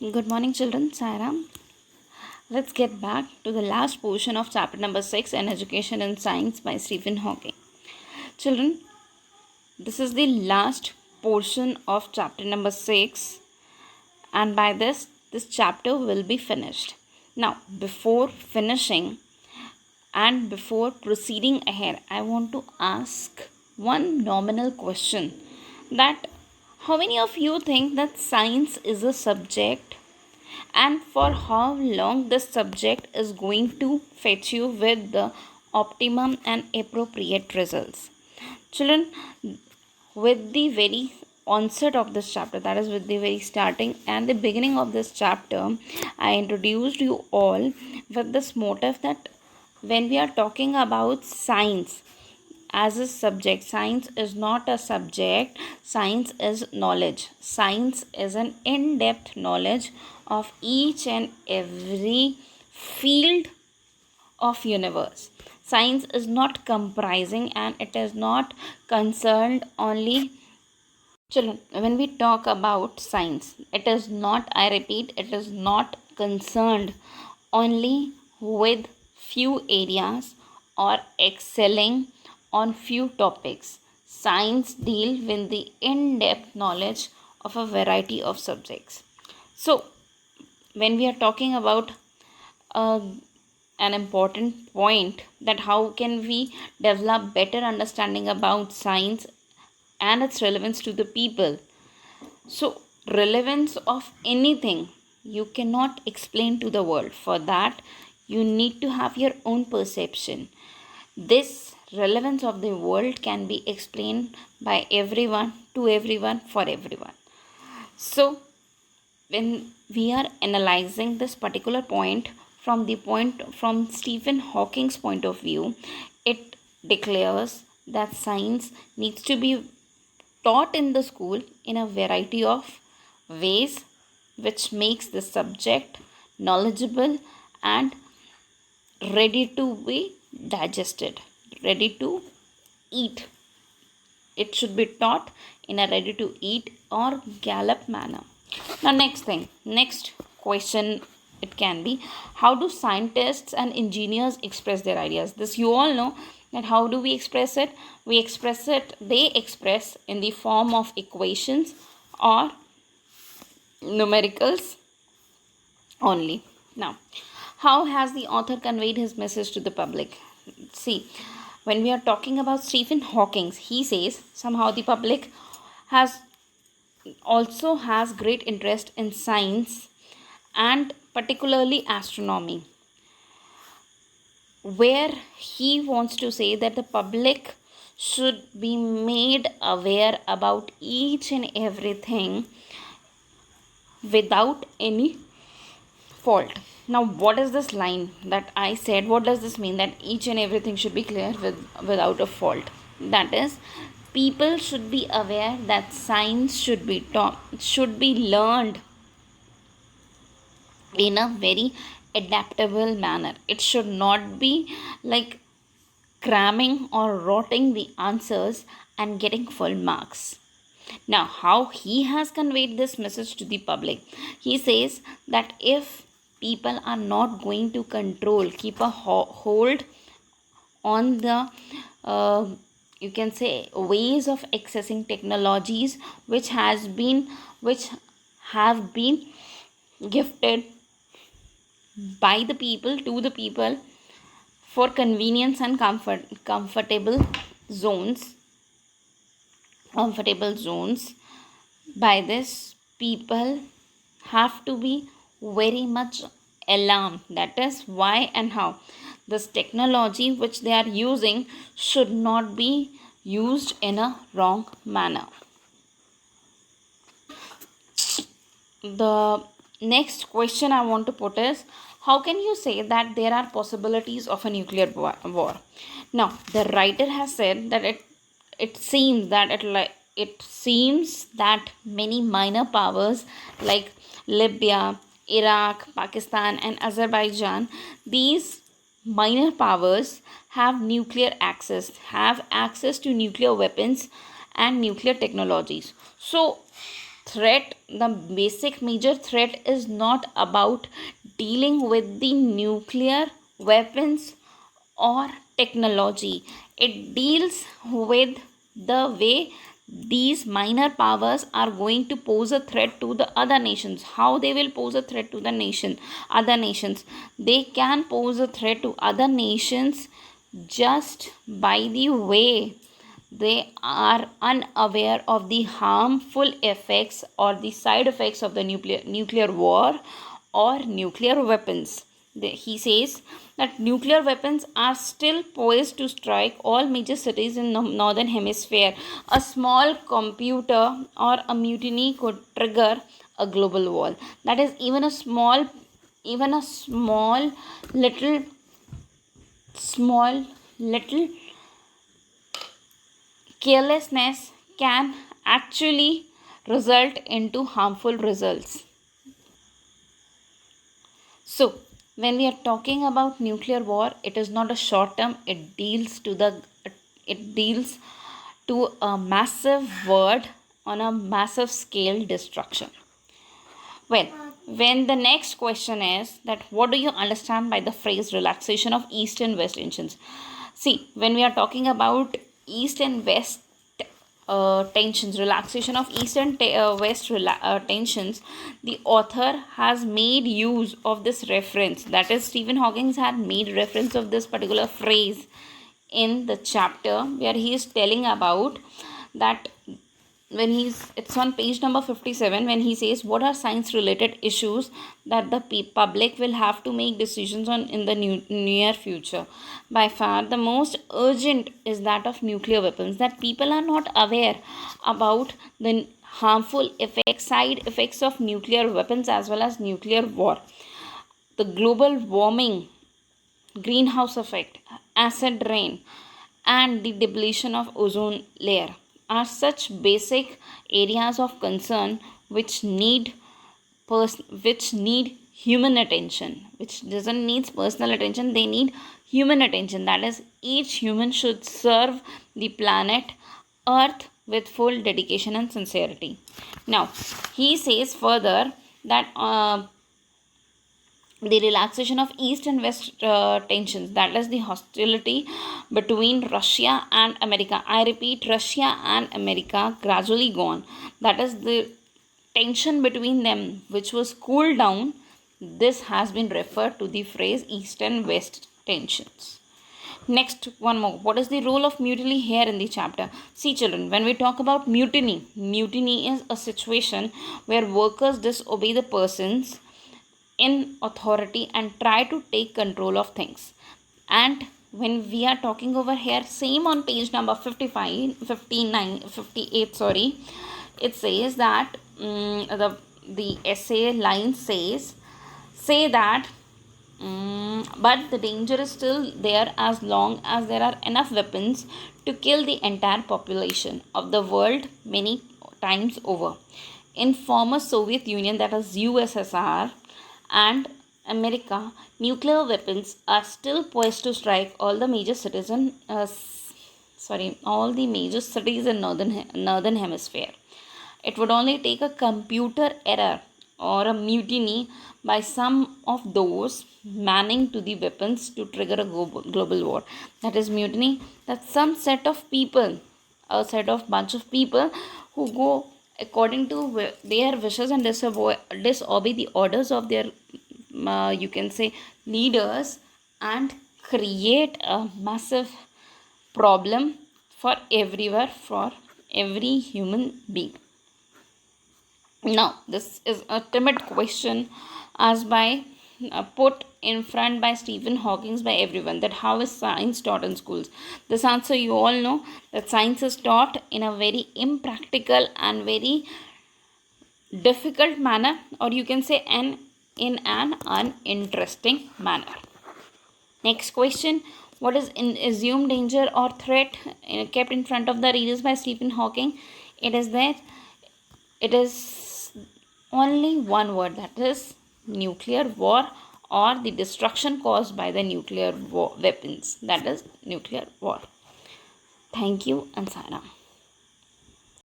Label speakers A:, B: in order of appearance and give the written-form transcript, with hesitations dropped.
A: Good morning, children. Sairam. Let's get back to the last portion of chapter number 6 An Education in Science by Stephen Hawking. Children, this is the last portion of chapter number 6, and by this chapter will be finished. Now, before finishing and before proceeding ahead, I want to ask one nominal question that how many of you think that science is a subject and for how long this subject is going to fetch you with the optimum and appropriate results. Children, with the very onset of this chapter, that is with the very starting and the beginning of this chapter, I introduced you all with this motive that when we are talking about science as a subject, science is not a subject, science is knowledge. Science is an in-depth knowledge of each and every field of universe. Science is not comprising and it is not concerned only. Children, when we talk about science, it is not, I repeat, it is not concerned only with few areas or excelling on few topics. Science deal with the in-depth knowledge of a variety of subjects. So, when we are talking about uh, an important point, that how can we develop better understanding about science and its relevance to the people. So, relevance of anything you cannot explain to the world. For that, you need to have your own perception. This relevance of the world can be explained by everyone, to everyone, for everyone. So, when we are analyzing this particular point from Stephen Hawking's point of view, it declares that science needs to be taught in the school in a variety of ways which makes the subject knowledgeable and ready to be digested, ready to eat. It should be taught in a ready to eat or gallop manner. Now, next question it can be, how do scientists and engineers express their ideas? This you all know, that how do we express it? They express in the form of equations or numericals only. Now, how has the author conveyed his message to the public? See, when we are talking about Stephen Hawking, he says somehow the public has also has great interest in science and particularly astronomy, where he wants to say that the public should be made aware about each and everything without any fault. Now, what is this line that I said? What does this mean that each and everything should be clear without a fault? That is, people should be aware that science should be taught, should be learned in a very adaptable manner. It should not be like cramming or rotting the answers and getting full marks. Now, how he has conveyed this message to the public? He says that if people are not going to keep a hold on the you can say ways of accessing technologies which have been gifted by the people to the people for convenience and zones comfortable zones. By this, people have to be very much alarmed. That is why and how this technology which they are using should not be used in a wrong manner. The next question I want to put is, how can you say that there are possibilities of a nuclear war? Now, the writer has said that it seems that many minor powers like Libya, Iraq, Pakistan, and Azerbaijan, these minor powers have access to nuclear weapons and nuclear technologies. So threat, the basic major threat is not about dealing with the nuclear weapons or technology. It deals with the way these minor powers are going to pose a threat to the other nations. How they will pose a threat to the other nations? They can pose a threat to other nations just by the way they are unaware of the harmful effects or the side effects of the nuclear war or nuclear weapons. He says that nuclear weapons are still poised to strike all major cities in the northern hemisphere. A small computer or a mutiny could trigger a global war. That is, even a small little carelessness can actually result into harmful results. So, when we are talking about nuclear war, it is not a short term. It deals to a massive word on a massive scale destruction. Well, when the next question is that what do you understand by the phrase relaxation of East and West tensions? See, when we are talking about East and West tensions, relaxation of East and West tensions, the author has made use of this reference. That is, Stephen Hawking had made reference of this particular phrase in the chapter where he is telling about that when it's on page number 57 when he says what are science related issues that the public will have to make decisions on in the near future. By far the most urgent is that of nuclear weapons, that people are not aware about the harmful side effects of nuclear weapons as well as nuclear war. The global warming, greenhouse effect, acid rain, and the depletion of ozone layer are such basic areas of concern which need human attention, which doesn't need personal attention, they need human attention. That is, each human should serve the planet earth with full dedication and sincerity. Now he says further that the relaxation of East and West tensions, that is the hostility between Russia and America. I repeat, Russia and America gradually gone. That is the tension between them which was cooled down. This has been referred to the phrase East and West tensions. Next, one more. What is the role of mutiny here in the chapter? See, children, when we talk about mutiny is a situation where workers disobey the persons in authority and try to take control of things. And when we are talking over here, same on page number 58, sorry, it says that the essay line say that but the danger is still there as long as there are enough weapons to kill the entire population of the world many times over. In former Soviet Union, that is USSR, and America, nuclear weapons are still poised to strike all the major cities in northern hemisphere. It would only take a computer error or a mutiny by some of those manning to the weapons to trigger a global war. That is mutiny. That some set of people, bunch of people who go according to their wishes and disobey the orders of their you can say leaders and create a massive problem for everywhere, for every human being. Now this is a timid question asked by put in front by Stephen Hawking by everyone, that how is science taught in schools? This answer you all know, that science is taught in a very impractical and very difficult manner, or you can say in an uninteresting manner. Next question, what is an assumed danger or threat kept in front of the readers by Stephen Hawking? It is that it is only one word, that is nuclear war, or the destruction caused by the nuclear weapons, that is nuclear war. Thank you and Saram.